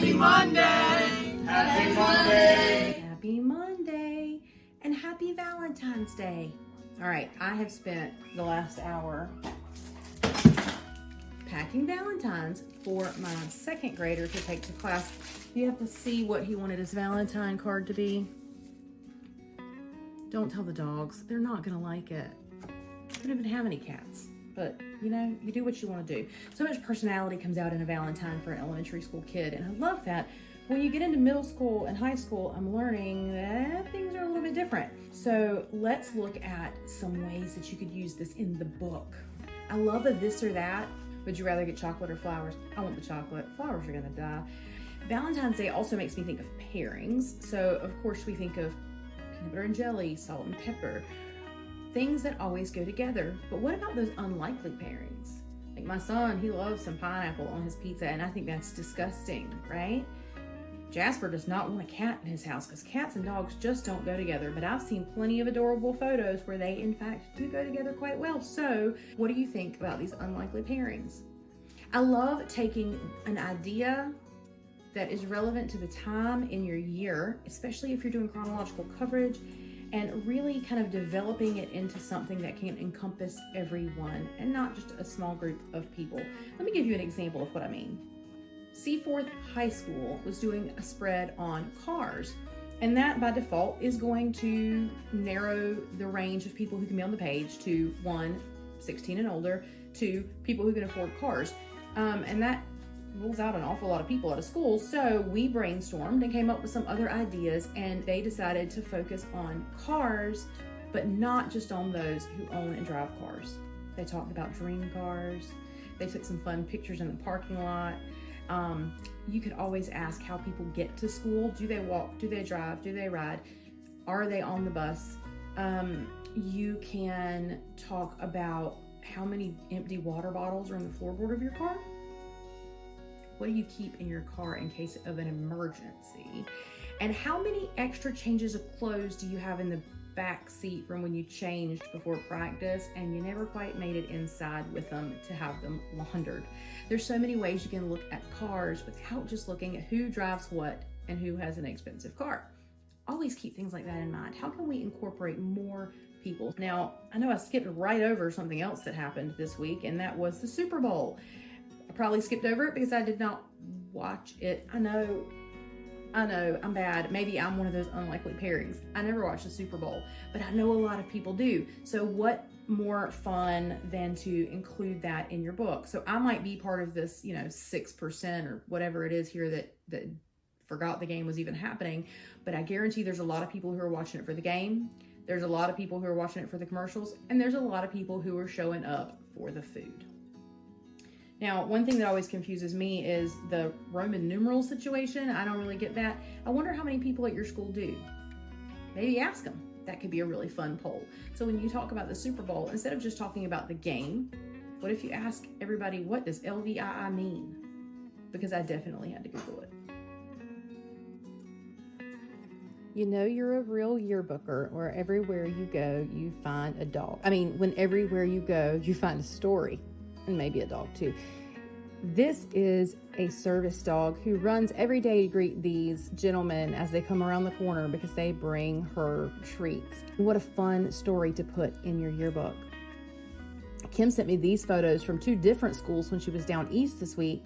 Happy Monday! Happy Monday! Happy Monday! And happy Valentine's Day! All right, I have spent the last hour packing Valentines for my second grader to take to class. You have to see what he wanted his Valentine card to be. Don't tell the dogs. They're not gonna like it. I don't even have any cats. But, you know, you do what you want to do. So much personality comes out in a Valentine for an elementary school kid, and I love that. When you get into middle school and high school, I'm learning that things are a little bit different. So let's look at some ways that you could use this in the book. I love a this or that. Would you rather get chocolate or flowers? I want the chocolate. Flowers are gonna die. Valentine's Day also makes me think of pairings. So of course we think of peanut butter and jelly, salt and pepper, things that always go together. But what about those unlikely pairings? Like my son, he loves some pineapple on his pizza, and I think that's disgusting, right? Jasper does not want a cat in his house because cats and dogs just don't go together. But I've seen plenty of adorable photos where they in fact do go together quite well. So what do you think about these unlikely pairings? I love taking an idea that is relevant to the time in your year, especially if you're doing chronological coverage, and really kind of developing it into something that can encompass everyone and not just a small group of people. Let me give you an example of what I mean. Seaforth High School was doing a spread on cars, and that by default is going to narrow the range of people who can be on the page to 1, 16 and older, to people who can afford cars. And that rules out an awful lot of people out of school. So we brainstormed and came up with some other ideas, and they decided to focus on cars, but not just on those who own and drive cars. They talked about dream cars. They took some fun pictures in the parking lot. You could always ask how people get to school. Do they walk? Do they drive? Do they ride? Are they on the bus? You can talk about how many empty water bottles are in the floorboard of your car. What do you keep in your car in case of an emergency? And how many extra changes of clothes do you have in the back seat from when you changed before practice and you never quite made it inside with them to have them laundered? There's so many ways you can look at cars without just looking at who drives what and who has an expensive car. Always keep things like that in mind. How can we incorporate more people? Now, I know I skipped right over something else that happened this week, and that was the Super Bowl. I probably skipped over it because I did not watch it. I know, I'm bad. Maybe I'm one of those unlikely pairings. I never watched the Super Bowl, but I know a lot of people do. So what more fun than to include that in your book? So I might be part of this, 6% or whatever it is here that forgot the game was even happening, but I guarantee there's a lot of people who are watching it for the game. There's a lot of people who are watching it for the commercials, and there's a lot of people who are showing up for the food. Now, one thing that always confuses me is the Roman numeral situation. I don't really get that. I wonder how many people at your school do. Maybe ask them. That could be a really fun poll. So when you talk about the Super Bowl, instead of just talking about the game, what if you ask everybody, what does LVII mean? Because I definitely had to Google it. You know you're a real yearbooker where everywhere you go, you find a dog. When everywhere you go, you find a story. And maybe a dog too. This is a service dog who runs every day to greet these gentlemen as they come around the corner because they bring her treats. What a fun story to put in your yearbook. Kim sent me these photos from 2 different schools when she was down east this week,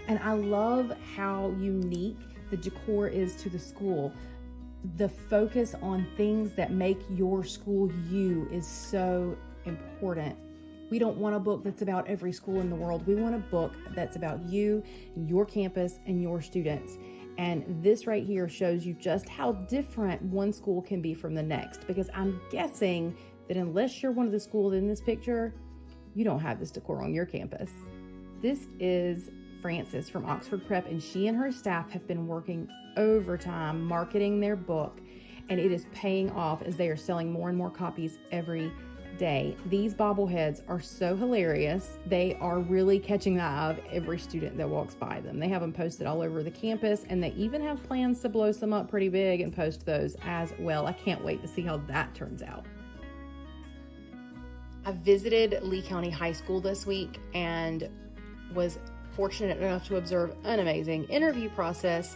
and I love how unique the decor is to the school. The focus on things that make your school you is so important. We don't want a book that's about every school in the world. We want a book that's about you, your campus, and your students. And this right here shows you just how different one school can be from the next, because I'm guessing that unless you're one of the schools in this picture, you don't have this decor on your campus. This is Frances from Oxford Prep, and she and her staff have been working overtime marketing their book, and it is paying off as they are selling more and more copies every day. These bobbleheads are so hilarious. They are really catching the eye of every student that walks by them. They have them posted all over the campus, and they even have plans to blow some up pretty big and post those as well. I can't wait to see how that turns out. I visited Lee County High School this week and was fortunate enough to observe an amazing interview process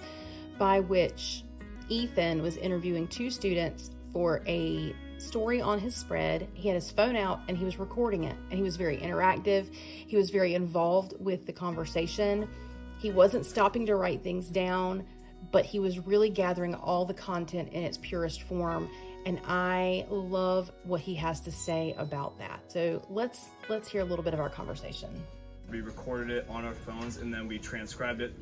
by which Ethan was interviewing 2 students for a story on his spread. He had his phone out and he was recording it, and he was very interactive. He was very involved with the conversation. He wasn't stopping to write things down, but he was really gathering all the content in its purest form, and I love what he has to say about that. So let's hear a little bit of our conversation. We recorded it on our phones, and then we transcribed it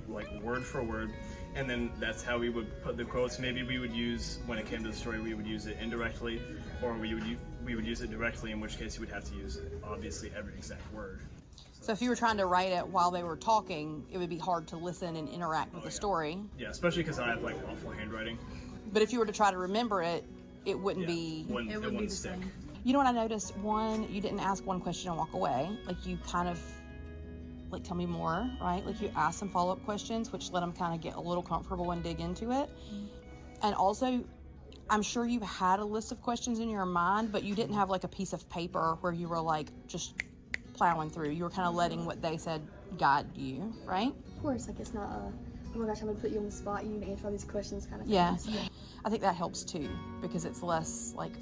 like word for word, and then that's how we would put the quotes. Maybe we would use, when it came to the story, we would use it indirectly, or we would use it directly, in which case you would have to use obviously every exact word. So if you were trying to write it while they were talking, it would be hard to listen and interact with the story. Yeah, especially because I have like awful handwriting. But if you were to try to remember it, it wouldn't be... It wouldn't be the stick. same. You know what I noticed? One, you didn't ask one question and walk away. Like, you kind of, like, tell me more, right? Like, you asked some follow-up questions, which let them kind of get a little comfortable and dig into it. And also, I'm sure you had a list of questions in your mind, but you didn't have, like, a piece of paper where you were, like, just plowing through. You were kind of letting what they said guide you, right? Of course, like, it's not oh my gosh, I'm gonna put you on the spot, you need to answer all these questions kind of thing. Yeah. I think that helps too, because it's less like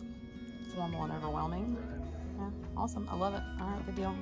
formal and overwhelming. Yeah, awesome. I love it. All right, good deal.